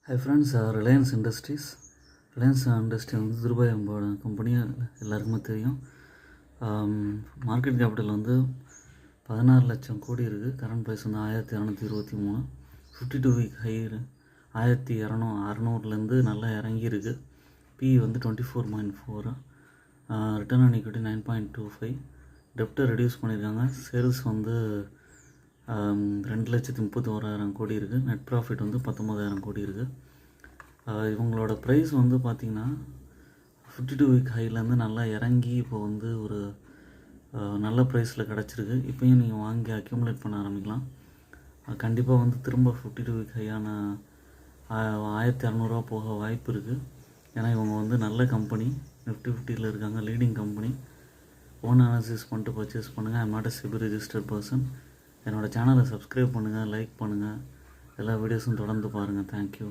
Hi friends, Reliance industries வந்து துருபாய் அம்போட கம்பெனியாக எல்லாருக்குமே தெரியும். மார்க்கெட் கேபிட்டல் வந்து 16 லட்சம் கோடி இருக்குது. கரண்ட் ப்ரைஸ் வந்து 1223. 52 வீக் ஹை 1200 நல்லா இறங்கியிருக்கு. பிஇ வந்து 24.4. Return on equity 9.25. டெப்ட்டை ரெடியூஸ் பண்ணியிருக்காங்க. சேல்ஸ் வந்து 2,31,000 கோடி இருக்குது. நெட் ப்ராஃபிட் வந்து 19,000 கோடி இருக்குது. இவங்களோட ப்ரைஸ் வந்து பார்த்திங்கன்னா 52 வீக் ஹைலேருந்து நல்லா இறங்கி இப்போ வந்து ஒரு நல்ல ப்ரைஸில் கிடச்சிருக்கு. இப்போயும் நீங்கள் வாங்கி அக்யூமுலேட் பண்ண ஆரம்பிக்கலாம். கண்டிப்பாக வந்து திரும்ப 52 வீக் ஹையான 1200 போக வாய்ப்பு இருக்குது. ஏன்னா இவங்க வந்து நல்ல கம்பெனி, நிஃப்டி 50 இருக்காங்க, லீடிங் கம்பெனி. ஓன் அனாலிசிஸ் பண்ணிட்டு பர்ச்சேஸ் பண்ணுங்கள். I'm not a SEBI registered person. என்னோடய சேனலை சப்ஸ்கிரைப் பண்ணுங்கள், லைக் பண்ணுங்கள். எல்லா வீடியோஸும் தொடர்ந்து பாருங்கள். தேங்க்யூ.